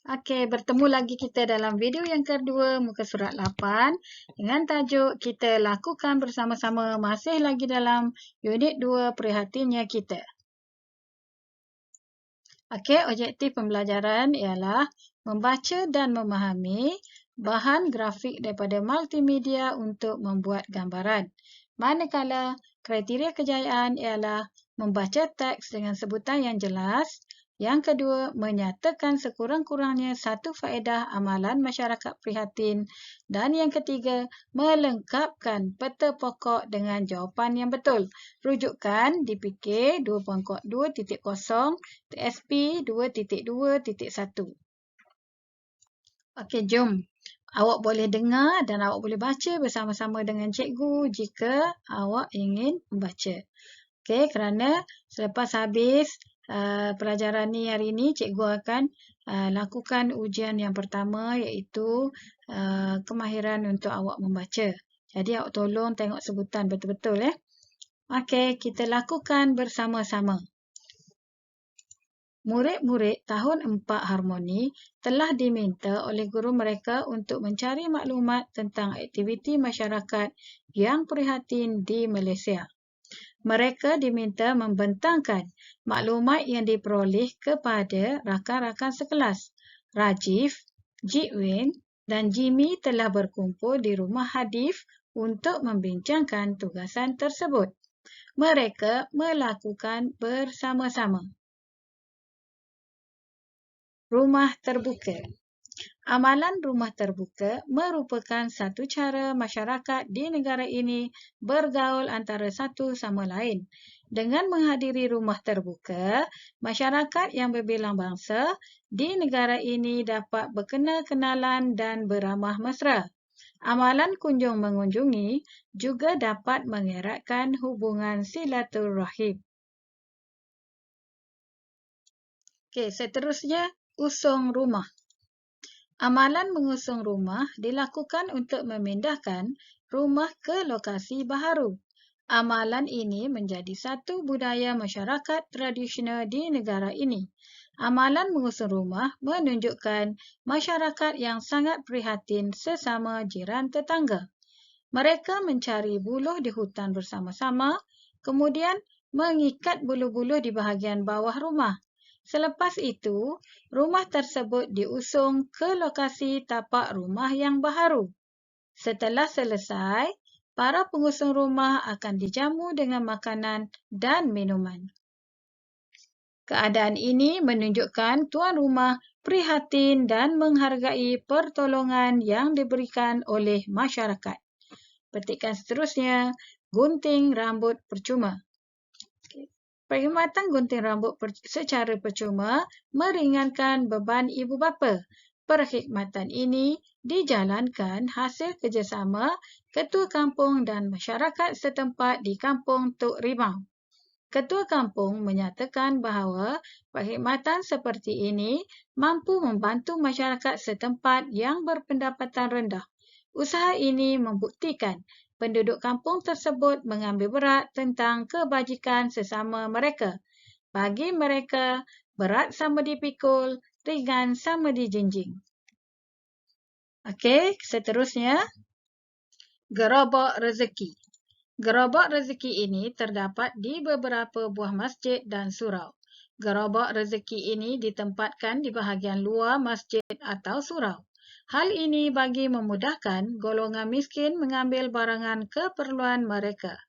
Okey, bertemu lagi kita dalam video yang kedua, muka surat 8 dengan tajuk kita lakukan bersama-sama masih lagi dalam unit 2 prihatinnya kita. Okey, objektif pembelajaran ialah membaca dan memahami bahan grafik daripada multimedia untuk membuat gambaran. Manakala kriteria kejayaan ialah membaca teks dengan sebutan yang jelas. Yang kedua, menyatakan sekurang-kurangnya satu faedah amalan masyarakat prihatin. Dan yang ketiga, melengkapkan peta pokok dengan jawapan yang betul. Rujukan DPK 2.2.0 TSP 2.2.1. Okey, jom. Awak boleh dengar dan awak boleh baca bersama-sama dengan cikgu jika awak ingin membaca. Okey, kerana selepas habis pelajaran ni hari ini, cikgu akan lakukan ujian yang pertama iaitu kemahiran untuk awak membaca. Jadi awak tolong tengok sebutan betul-betul ya. Okey, kita lakukan bersama-sama. Murid-murid tahun 4 Harmoni telah diminta oleh guru mereka untuk mencari maklumat tentang aktiviti masyarakat yang prihatin di Malaysia. Mereka diminta membentangkan maklumat yang diperoleh kepada rakan-rakan sekelas. Rajiv, Jitwin dan Jimmy telah berkumpul di rumah Hadif untuk membincangkan tugasan tersebut. Mereka melakukan bersama-sama. Rumah terbuka. Amalan rumah terbuka merupakan satu cara masyarakat di negara ini bergaul antara satu sama lain. Dengan menghadiri rumah terbuka, masyarakat yang berbilang bangsa di negara ini dapat berkenal-kenalan dan beramah mesra. Amalan kunjung mengunjungi juga dapat mengeratkan hubungan silaturahim. Okey, seterusnya usung rumah. Amalan mengusung rumah dilakukan untuk memindahkan rumah ke lokasi baharu. Amalan ini menjadi satu budaya masyarakat tradisional di negara ini. Amalan mengusung rumah menunjukkan masyarakat yang sangat prihatin sesama jiran tetangga. Mereka mencari buluh di hutan bersama-sama, kemudian mengikat buluh-buluh di bahagian bawah rumah. Selepas itu, rumah tersebut diusung ke lokasi tapak rumah yang baharu. Setelah selesai, para pengusung rumah akan dijamu dengan makanan dan minuman. Keadaan ini menunjukkan tuan rumah prihatin dan menghargai pertolongan yang diberikan oleh masyarakat. Petikan seterusnya, gunting rambut percuma. Perkhidmatan gunting rambut secara percuma meringankan beban ibu bapa. Perkhidmatan ini dijalankan hasil kerjasama Ketua Kampung dan masyarakat setempat di Kampung Tok Rimau. Ketua Kampung menyatakan bahawa perkhidmatan seperti ini mampu membantu masyarakat setempat yang berpendapatan rendah. Usaha ini membuktikan penduduk kampung tersebut mengambil berat tentang kebajikan sesama mereka. Bagi mereka, berat sama dipikul, ringan sama dijinjing. Okey, seterusnya, gerobak rezeki. Gerobak rezeki ini terdapat di beberapa buah masjid dan surau. Gerobak rezeki ini ditempatkan di bahagian luar masjid atau surau. Hal ini bagi memudahkan golongan miskin mengambil barangan keperluan mereka.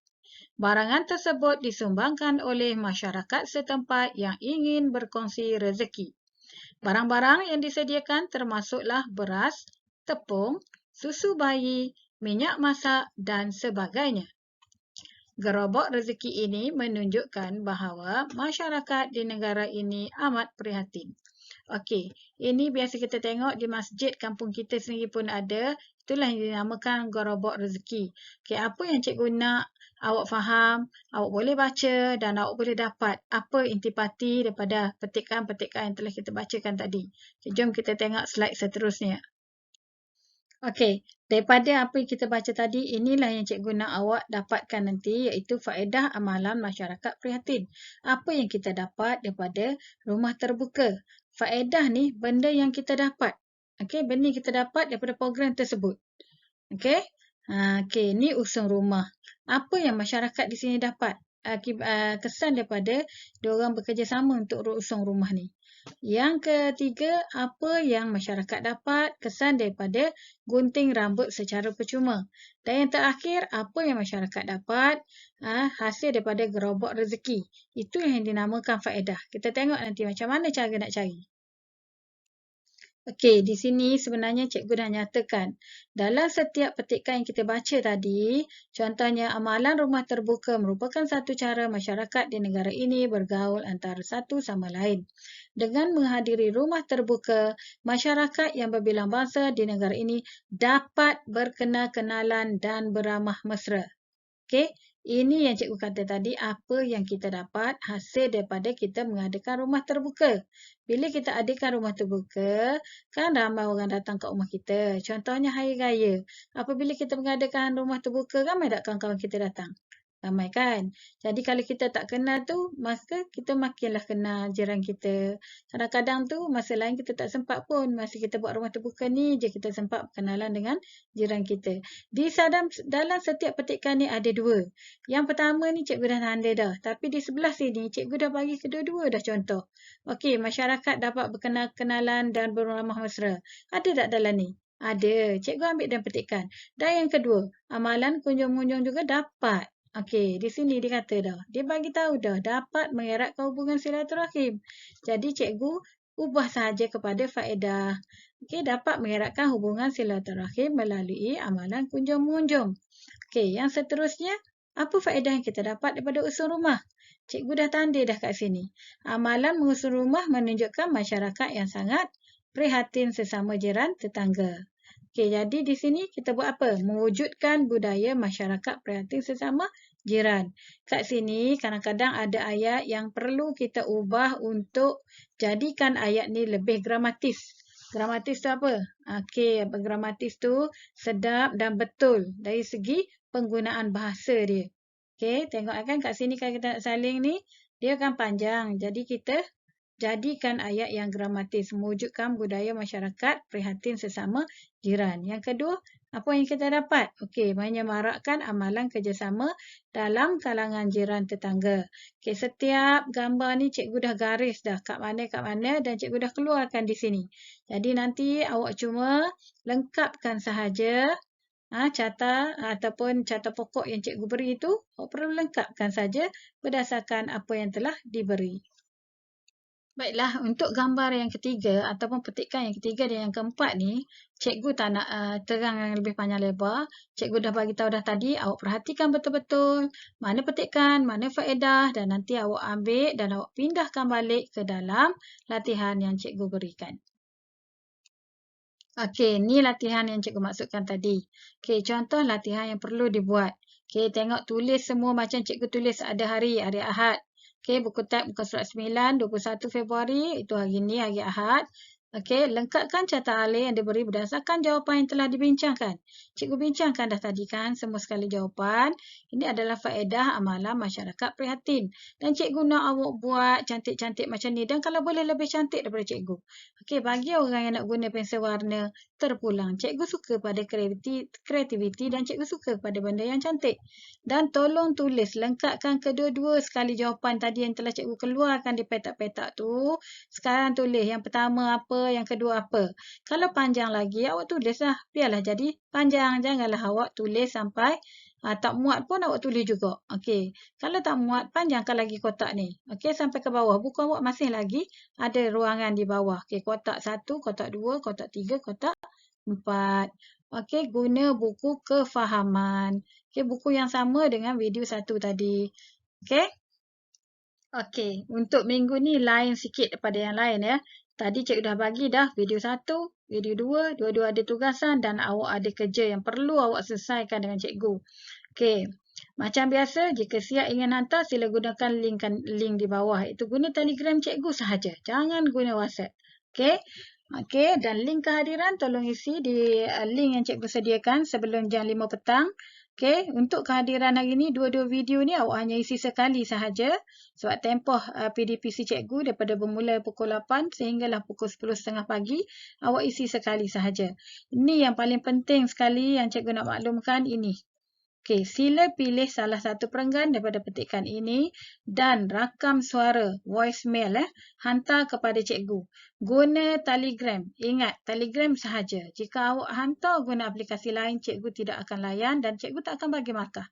Barangan tersebut disumbangkan oleh masyarakat setempat yang ingin berkongsi rezeki. Barang-barang yang disediakan termasuklah beras, tepung, susu bayi, minyak masak dan sebagainya. Gerobak rezeki ini menunjukkan bahawa masyarakat di negara ini amat prihatin. Okey, ini biasa kita tengok di masjid kampung kita sendiri pun ada. Itulah yang dinamakan gerobak rezeki. Okey, apa yang cikgu nak awak faham, awak boleh baca dan awak boleh dapat apa intipati daripada petikan-petikan yang telah kita bacakan tadi. Okay, jom kita tengok slide seterusnya. Okey, daripada apa yang kita baca tadi, inilah yang cikgu nak awak dapatkan nanti iaitu faedah amalan masyarakat prihatin. Apa yang kita dapat daripada rumah terbuka? faedah ni benda yang kita dapat. Okey, benda yang kita dapat daripada program tersebut. Okey. Okey, ni usung rumah. Apa yang masyarakat di sini dapat? Kesan daripada diorang bekerjasama untuk usung rumah ni. Yang ketiga, apa yang masyarakat dapat? Kesan daripada gunting rambut secara percuma. Dan yang terakhir, apa yang masyarakat dapat? Hasil daripada gerobak rezeki. Itu yang dinamakan faedah. Kita tengok nanti macam mana cara nak cari. Okey, di sini sebenarnya cikgu dah nyatakan. Dalam setiap petikan yang kita baca tadi, contohnya amalan rumah terbuka merupakan satu cara masyarakat di negara ini bergaul antara satu sama lain. Dengan menghadiri rumah terbuka, masyarakat yang berbilang bangsa di negara ini dapat berkenal-kenalan dan beramah mesra. Okey, ini yang cikgu kata tadi, apa yang kita dapat hasil daripada kita mengadakan rumah terbuka. Bila kita adakan rumah terbuka, kan ramai orang datang ke rumah kita. Contohnya hari raya. Apabila kita mengadakan rumah terbuka, ramai tak kawan-kawan kita datang? Ramai kan? Jadi kalau kita tak kenal tu, maka kita makinlah kenal jiran kita. Kadang-kadang tu masa lain kita tak sempat pun. Masa kita buat rumah terbuka ni je kita sempat kenalan dengan jiran kita. Dalam setiap petikan ni ada dua. Yang pertama ni cikgu dah tanda dah. Tapi di sebelah sini cikgu dah bagi kedua-dua dah contoh. Okey, masyarakat dapat berkenal-kenalan dan beramah mesra. Ada tak dalam ni? Ada. Cikgu ambil dan petikan. Dan yang kedua, amalan kunjung-kunjung juga dapat. Okey, di sini dia kata dah. Dia bagi tahu dah dapat mengeratkan hubungan silaturahim. Jadi cikgu ubah sahaja kepada faedah. Okey, dapat mengeratkan hubungan silaturahim melalui amalan kunjung-mengunjung. Okey, yang seterusnya, apa faedah yang kita dapat daripada usung rumah? Cikgu dah tanda dah kat sini. Amalan mengusung rumah menunjukkan masyarakat yang sangat prihatin sesama jiran tetangga. Okey, jadi di sini kita buat apa? Mewujudkan budaya masyarakat prihatin sesama jiran. Kat sini kadang-kadang ada ayat yang perlu kita ubah untuk jadikan ayat ni lebih gramatis. Gramatis tu apa? Okey, gramatis tu sedap dan betul dari segi penggunaan bahasa dia. Okey, tengok kan kat sini kalau kita nak saling ni, dia kan panjang. Jadi kita jadikan ayat yang gramatis, mewujudkan budaya masyarakat prihatin sesama jiran. Yang kedua, apa yang kita dapat? Okey, menyemarakkan amalan kerjasama dalam kalangan jiran tetangga. Okey, setiap gambar ni cikgu dah garis dah kat mana dan cikgu dah keluarkan di sini. Jadi nanti awak cuma lengkapkan sahaja carta ataupun carta pokok yang cikgu beri itu, awak perlu lengkapkan saja berdasarkan apa yang telah diberi. Baiklah, untuk gambar yang ketiga ataupun petikan yang ketiga dan yang keempat ni, cikgu tak nak terang yang lebih panjang lebar. Cikgu dah bagi tahu dah tadi, awak perhatikan betul-betul mana petikan, mana faedah dan nanti awak ambil dan awak pindahkan balik ke dalam latihan yang cikgu berikan. Okey, ni latihan yang cikgu maksudkan tadi. Okey, contoh latihan yang perlu dibuat. Okey, tengok tulis semua macam cikgu tulis ada hari Ahad. Okey, buku tab muka surat 9, 21 Februari, itu hari ni, hari Ahad. Okey, lengkapkan carta alih yang diberi berdasarkan jawapan yang telah dibincangkan. Cikgu bincangkan dah tadi kan semua sekali jawapan. Ini adalah faedah amalan masyarakat prihatin. Dan cikgu nak awak buat cantik-cantik macam ni. Dan kalau boleh lebih cantik daripada cikgu. Okey, bagi orang yang nak guna pensel warna terpulang. Cikgu suka pada kreativiti dan cikgu suka pada benda yang cantik. Dan tolong tulis, lengkapkan kedua-dua sekali jawapan tadi yang telah cikgu keluarkan di petak-petak tu. Sekarang tulis yang pertama apa, yang kedua apa. Kalau panjang lagi, awak tulislah. Biarlah jadi panjang. Janganlah awak tulis sampai tak muat pun awak tulis juga. Okey. Kalau tak muat, panjangkan lagi kotak ni. Okey, sampai ke bawah. Buku awak masih lagi ada ruangan di bawah. Okey, kotak 1, kotak 2, kotak 3, kotak 4. Okey, guna buku kefahaman. Okey, buku yang sama dengan video 1 tadi. Okey. Okey, untuk minggu ni lain sikit daripada yang lain ya. Tadi cikgu dah bagi dah video 1, video 2, dua-dua ada tugasan dan awak ada kerja yang perlu awak selesaikan dengan cikgu. Okey, macam biasa jika siap ingin hantar sila gunakan link di bawah. Itu guna Telegram cikgu sahaja. Jangan guna WhatsApp. Okey. Okey, dan link kehadiran tolong isi di link yang cikgu sediakan sebelum jam 5 petang. Okey, untuk kehadiran hari ini, dua-dua video ni awak hanya isi sekali sahaja. Sebab tempoh PDPC cikgu daripada bermula pukul 8 sehinggalah pukul 10.30 pagi, awak isi sekali sahaja. Ini yang paling penting sekali yang cikgu nak maklumkan ini. Okey, sila pilih salah satu perenggan daripada petikan ini dan rakam suara, voicemail hantar kepada cikgu. Guna Telegram. Ingat, Telegram sahaja. Jika awak hantar guna aplikasi lain, cikgu tidak akan layan dan cikgu tak akan bagi markah.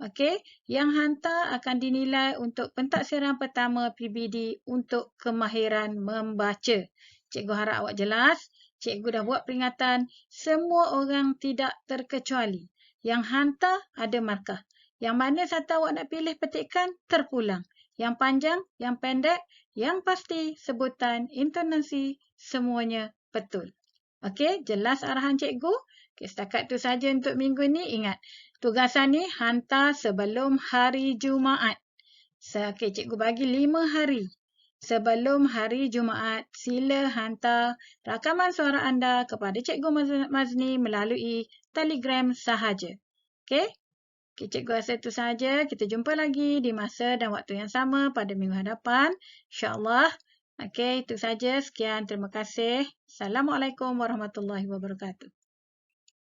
Okey, yang hantar akan dinilai untuk pentaksiran pertama PBD untuk kemahiran membaca. Cikgu harap awak jelas. Cikgu dah buat peringatan. Semua orang tidak terkecuali. Yang hantar ada markah. Yang mana satu awak nak pilih petikan terpulang. Yang panjang, yang pendek, yang pasti, sebutan, intonasi, semuanya betul. Okey, jelas arahan cikgu? Okey, setakat tu saja untuk minggu ni. Ingat, tugasan ni hantar sebelum hari Jumaat. Okey, cikgu bagi 5 hari. Sebelum hari Jumaat, sila hantar rakaman suara anda kepada Cikgu Mazni melalui Telegram sahaja. Okey? Okey, cikgu rasa itu sahaja. Kita jumpa lagi di masa dan waktu yang sama pada minggu hadapan. InsyaAllah. Okey, itu sahaja. Sekian. Terima kasih. Assalamualaikum warahmatullahi wabarakatuh.